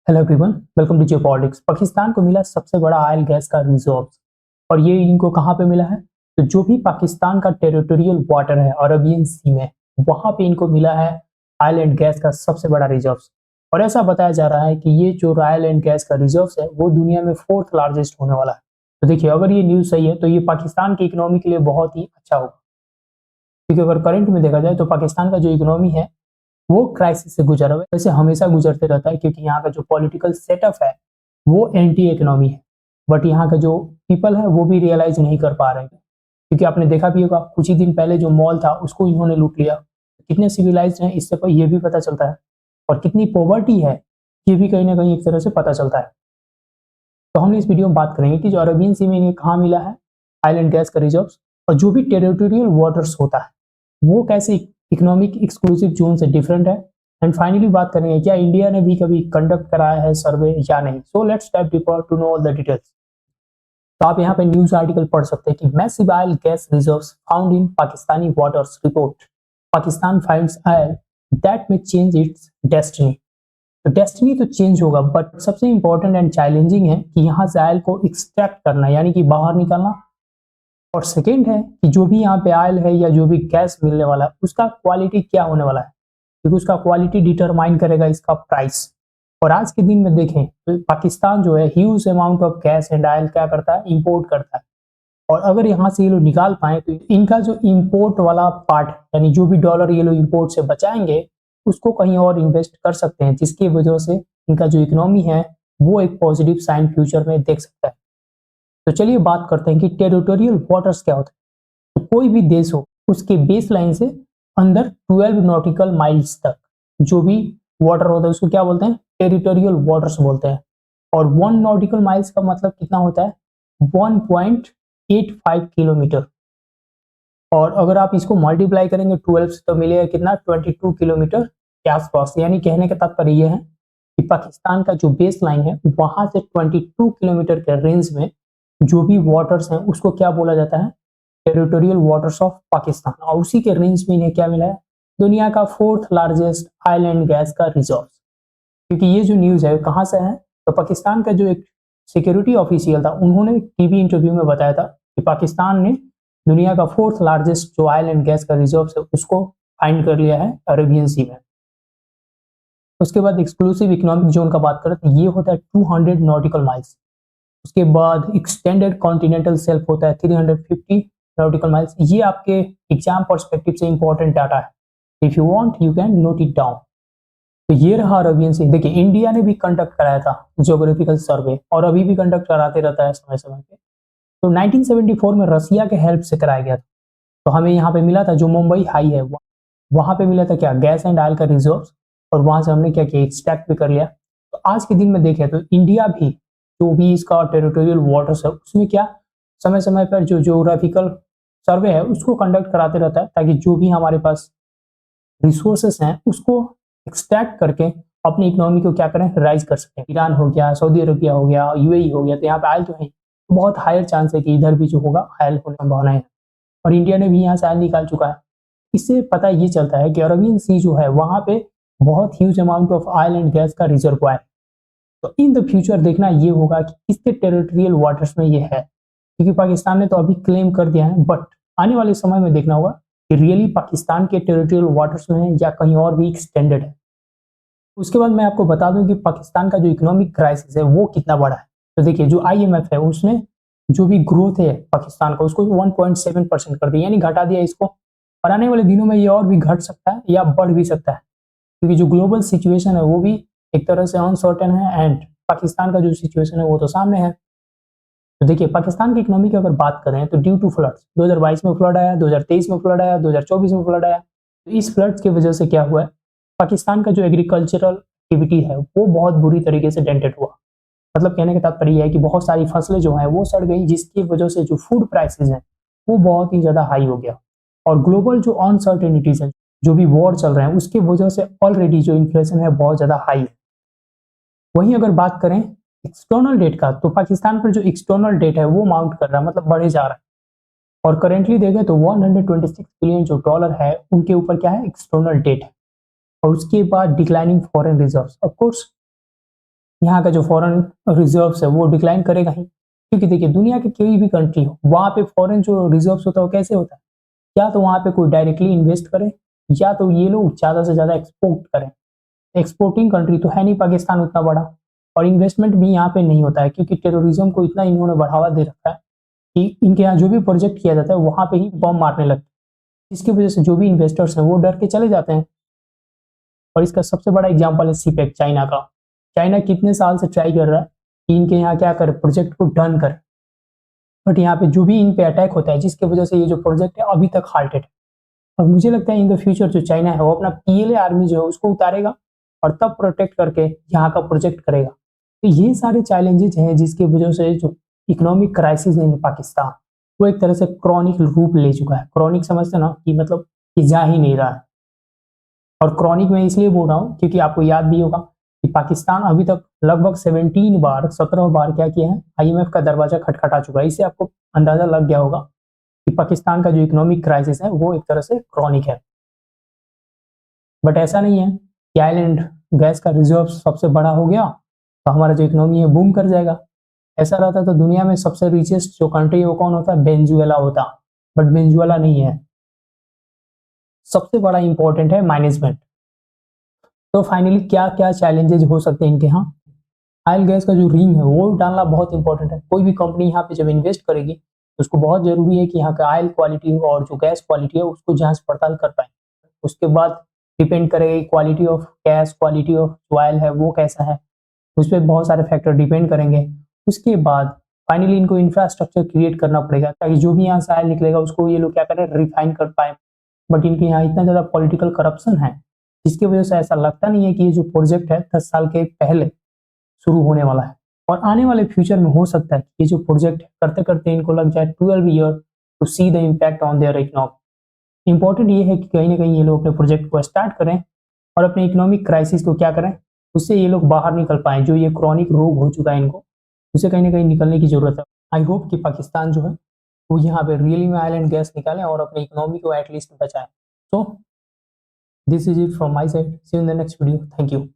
Hello everyone, welcome to geopolitics. Pakistan को मिला सबसे बड़ा ऑयल गैस का रिजर्व। और ये इनको कहाँ पे मिला है? तो जो भी पाकिस्तान का टेरिटोरियल वाटर है अरबियन सी में, वहां पे इनको मिला है ऑयल एंड गैस का सबसे बड़ा रिजर्व। और ऐसा बताया जा रहा है कि ये जो ऑयल एंड गैस का रिजर्व है वो दुनिया में फोर्थ लार्जेस्ट होने वाला है। तो देखिए, अगर ये न्यूज सही है तो ये पाकिस्तान की इकोनॉमी के लिए बहुत ही अच्छा होगा, क्योंकि अगर करंट में देखा जाए तो पाकिस्तान का जो इकोनॉमी है वो क्राइसिस से गुजरा हुआ है। वैसे हमेशा गुजरते रहता है, क्योंकि यहाँ का जो पॉलिटिकल सेटअप है वो एंटी इकोनॉमी है। बट यहाँ का जो पीपल है वो भी रियलाइज नहीं कर पा रहे हैं, क्योंकि आपने देखा भी होगा कुछ ही दिन पहले जो मॉल था उसको इन्होंने लूट लिया। कितने सिविलाइज्ड हैं इससे पर ये भी पता चलता है, और कितनी पॉवर्टी है ये भी कहीं ना कहीं एक तरह से पता चलता है। तो हम इस वीडियो में बात करेंगे कि जो अरबियन सी में इन्हें कहाँ मिला है आइलैंड गैस का रिजर्व, और जो भी टेरिटोरियल वाटर्स होता है वो कैसे इकोनॉमिक एक्सक्लूसिव जोन से डिफरेंट है। एंड फाइनली बात करेंगे क्या इंडिया ने भी कभी कंडक्ट कराया है सर्वे या नहीं। So let's dive deeper to know all the details. तो आप यहाँ पे न्यूज आर्टिकल पढ़ सकते हैं कि massive oil gas reserves found in Pakistani waters report, Pakistan finds oil that में चेंज इट्स डेस्टिनी। तो डेस्टिनी तो चेंज होगा, बट सबसे इंपॉर्टेंट एंड चैलेंजिंग है कि यहाँ से ऑयल को एक्सट्रैक्ट करना, यानी कि बाहर निकालना। और सेकेंड है कि जो भी यहाँ पे ऑयल है या जो भी गैस मिलने वाला है उसका क्वालिटी क्या होने वाला है, क्योंकि उसका क्वालिटी डिटरमाइन करेगा इसका प्राइस। और आज के दिन में देखें तो पाकिस्तान जो है huge amount of gas and oil क्या करता है, इंपोर्ट करता है। और अगर यहाँ से ये लोग निकाल पाए तो इनका जो इंपोर्ट वाला पार्ट, यानी जो भी डॉलर ये लोग इंपोर्ट से बचाएंगे उसको कहीं और इन्वेस्ट कर सकते हैं, जिसकी वजह से इनका जो इकोनॉमी है वो एक पॉजिटिव साइन फ्यूचर में देख सकता है। तो चलिए बात करते हैं कि टेरिटोरियल वाटर्स क्या होता है। तो कोई भी देश हो उसके बेस लाइन से अंदर 12 नॉटिकल माइल्स तक जो भी वाटर होता है उसको क्या बोलते हैं, टेरिटोरियल वाटर्स बोलते हैं। और 1 नॉटिकल माइल्स का मतलब कितना होता है, 1.85 किलोमीटर। और अगर आप इसको मल्टीप्लाई करेंगे 12 से तो मिलेगा कितना, 22 किलोमीटर के आसपास। यानी कहने का तात्पर्य यह है कि पाकिस्तान का जो बेस लाइन है वहां से 22 किलोमीटर के रेंज में जो भी वाटर्स हैं उसको क्या बोला जाता है, टेरिटोरियल वाटर्स ऑफ पाकिस्तान। और उसी के रेंज में इन्हें क्या मिला है, दुनिया का फोर्थ लार्जेस्ट आइलैंड गैस का रिजर्व। क्योंकि ये जो न्यूज है कहाँ से है, तो पाकिस्तान का जो एक सिक्योरिटी ऑफिशियल था उन्होंने टीवी इंटरव्यू में बताया था कि पाकिस्तान ने दुनिया का फोर्थ लार्जेस्ट जो ऑयल एंड गैस का रिजर्व है उसको फाइंड कर लिया है अरेबियन सी में। उसके बाद एक्सक्लूसिव इकोनॉमिक जोन का बात करें तो ये होता है 200 नॉटिकल माइल्स। उसके बाद एक्सटेंडेड कॉन्टिनेंटल शेल्फ होता है 350 नॉटिकल माइल्स। ये आपके एग्जाम पर्सपेक्टिव से इंपॉर्टेंट डाटा है, if you want you can note it down. तो ये रहा अरबियन सी। देखिए, इंडिया ने भी कंडक्ट कराया था ज्योग्राफिकल सर्वे, और अभी भी कंडक्ट कराते रहता है समय समय पे। तो 1974 में रसिया के हेल्प से कराया गया था। तो हमें यहाँ पे मिला था जो मुंबई हाई है वहां पे मिला था क्या, गैस एंड ऑयल का रिजर्व। और वहां से हमने क्या किया, एक्सट्रैक्ट भी कर लिया। तो आज के दिन में देखें तो इंडिया भी जो भी इसका टेरिटोरियल वाटर्स है उसमें क्या समय समय पर जो ज्योग्राफिकल सर्वे है उसको कंडक्ट कराते रहता है, ताकि जो भी हमारे पास रिसोर्सेस हैं उसको एक्सट्रैक्ट करके अपनी इकोनॉमी को क्या करें, राइज कर सकें। ईरान हो गया, सऊदी अरबिया हो गया, यूएई हो गया, तो यहाँ पे आयल तो है, तो बहुत हायर चांस है कि इधर भी जो होगा आयल होने की संभावना है। और इंडिया ने भी यहाँ से आयल निकाल चुका है। इससे पता ये चलता है कि अरबियन सी जो है वहां पे बहुत huge amount of oil and gas का रिजर्वॉयर। तो इन द फ्यूचर देखना ये होगा कि किसके टेरिटोरियल वाटर्स में ये है, क्योंकि पाकिस्तान ने तो अभी क्लेम कर दिया है, बट आने वाले समय में देखना होगा कि रियली पाकिस्तान के टेरिटोरियल वाटर्स में है या कहीं और भी एक्सटेंडेड है। उसके बाद मैं आपको बता दूं कि पाकिस्तान का जो इकोनॉमिक क्राइसिस है वो कितना बड़ा है। तो देखिए, जो आईएमएफ है उसने जो भी ग्रोथ है पाकिस्तान का उसको 1.7% कर दिया, यानी घटा दिया इसको। और आने वाले दिनों में ये और भी घट सकता है या बढ़ भी सकता है, क्योंकि जो ग्लोबल सिचुएशन है वो भी एक तरह से अनसर्टेन है, एंड पाकिस्तान का जो सिचुएशन है वो तो सामने है। तो देखिए, पाकिस्तान की इकोनॉमी की अगर बात करें तो ड्यू टू फ्लड्स 2022 में फ्लड आया, 2023 में फ्लड आया, 2024 में फ्लड आया। तो इस फ्लड्स की वजह से क्या हुआ है, पाकिस्तान का जो एग्रीकल्चरल एक्टिविटी है वो बहुत बुरी तरीके से डेंटेड हुआ। मतलब कहने का तात्पर्य है कि बहुत सारी फसलें जो हैं वो सड़ गई, जिसकी वजह से जो फूड प्राइसेस हैं वो बहुत ही ज्यादा हाई हो गया। और ग्लोबल जो अनसर्टेनिटीज है, जो भी वॉर चल रहे हैं उसकी वजह से ऑलरेडी जो इन्फ्लेशन है बहुत ज्यादा हाई है। वहीं अगर बात करें एक्सटर्नल डेट का, तो पाकिस्तान पर जो एक्सटर्नल डेट है वो माउंट कर रहा है, मतलब बढ़े जा रहा है। और करेंटली देखें तो 126 बिलियन जो डॉलर है उनके ऊपर क्या है, एक्सटर्नल डेट है। और उसके बाद declining foreign reserves. Of course यहाँ का जो फॉरेन रिजर्व्स है वो डिक्लाइन करेगा ही, क्योंकि देखिए दुनिया की कोई भी कंट्री हो वहाँ पे फॉरेन जो रिजर्व्स होता है वो कैसे होता है, या तो वहाँ पे कोई डायरेक्टली इन्वेस्ट करे या तो ये लोग ज़्यादा से ज़्यादा एक्सपोर्ट करें। एक्सपोर्टिंग कंट्री तो है नहीं पाकिस्तान उतना बड़ा, और इन्वेस्टमेंट भी यहाँ पे नहीं होता है क्योंकि टेररिज्म को इतना इन्होंने बढ़ावा दे रखा है कि इनके यहाँ जो भी प्रोजेक्ट किया जाता है वहाँ पे ही बम मारने लगते हैं, जिसकी वजह से जो भी इन्वेस्टर्स हैं वो डर के चले जाते हैं। और इसका सबसे बड़ा एग्जाम्पल है सीपेक चाइना का। चाइना कितने साल से ट्राई कर रहा है कि इनके यहाँ क्या करे, प्रोजेक्ट को डन करे, बट यहाँ पे जो भी इन पे अटैक होता है जिसकी वजह से ये जो प्रोजेक्ट है अभी तक हाल्टेड है। और मुझे लगता है इन द फ्यूचर जो चाइना है वो अपना पीएलए आर्मी जो है उसको उतारेगा और तब प्रोटेक्ट करके यहाँ का प्रोजेक्ट करेगा। तो ये सारे चैलेंजेस हैं जिसकी वजह से जो इकोनॉमिक क्राइसिस है इन पाकिस्तान वो एक तरह से क्रॉनिक रूप ले चुका है। क्रॉनिक समझते ना कि मतलब ये जा ही नहीं रहा है। और क्रॉनिक मैं इसलिए बोल रहा हूँ क्योंकि आपको याद भी होगा कि पाकिस्तान अभी तक लगभग 17 बार क्या किया है, आईएमएफ का दरवाजा खटखटा चुका है। इससे आपको अंदाजा लग गया होगा कि पाकिस्तान का जो इकोनॉमिक क्राइसिस है वो एक तरह से क्रॉनिक है। बट ऐसा नहीं है कि आइलैंड गैस का रिजर्व सबसे बड़ा हो गया तो हमारा जो इकोनॉमी है बूम कर जाएगा। ऐसा रहता तो दुनिया में सबसे रिचेस्ट जो कंट्री है वो कौन होता, वेनेजुएला होता, बट वेनेजुएला नहीं है। सबसे बड़ा इंपॉर्टेंट है मैनेजमेंट। तो फाइनली क्या क्या चैलेंजेस हो सकते हैं इनके यहाँ, ऑयल गैस का जो रिंग है वो डालना बहुत इंपॉर्टेंट है। कोई भी कंपनी यहाँ पे जब इन्वेस्ट करेगी तो उसको बहुत जरूरी है कि यहाँ का ऑयल क्वालिटी और जो गैस क्वालिटी है उसको जांच पड़ताल कर पाए। उसके बाद डिपेंड करेगी quality of gas, quality of oil है वो कैसा है, उस पर बहुत सारे फैक्टर डिपेंड करेंगे। उसके बाद फाइनली इनको इंफ्रास्ट्रक्चर क्रिएट करना पड़ेगा ताकि जो भी यहाँ से ऑयल निकलेगा उसको ये लोग क्या करें, रिफाइन कर पाए। बट इनके यहाँ इतना ज़्यादा पॉलिटिकल करप्शन है जिसकी वजह से ऐसा लगता नहीं है कि ये जो प्रोजेक्ट है 10 साल के पहले शुरू होने वाला है। और आने वाले फ्यूचर में हो सकता है कि ये जो प्रोजेक्ट है करते करते इनको लग जाए 12 year to see the impact on their economy. Important ये है कि कहीं ना कहीं ये लोग अपने प्रोजेक्ट को स्टार्ट करें और अपने इकोनॉमिक क्राइसिस को क्या करें, उससे ये लोग बाहर निकल पाए। जो ये क्रॉनिक रोग हो चुका है इनको, उसे कहीं ना कहीं निकलने की जरूरत है। आई होप कि पाकिस्तान जो है वो यहाँ पे रियली में ऑयल एंड गैस निकालें और अपनी इकोनॉमी को एटलीस्ट बचाएं। So this is it from my side, see you in the next video, thank you.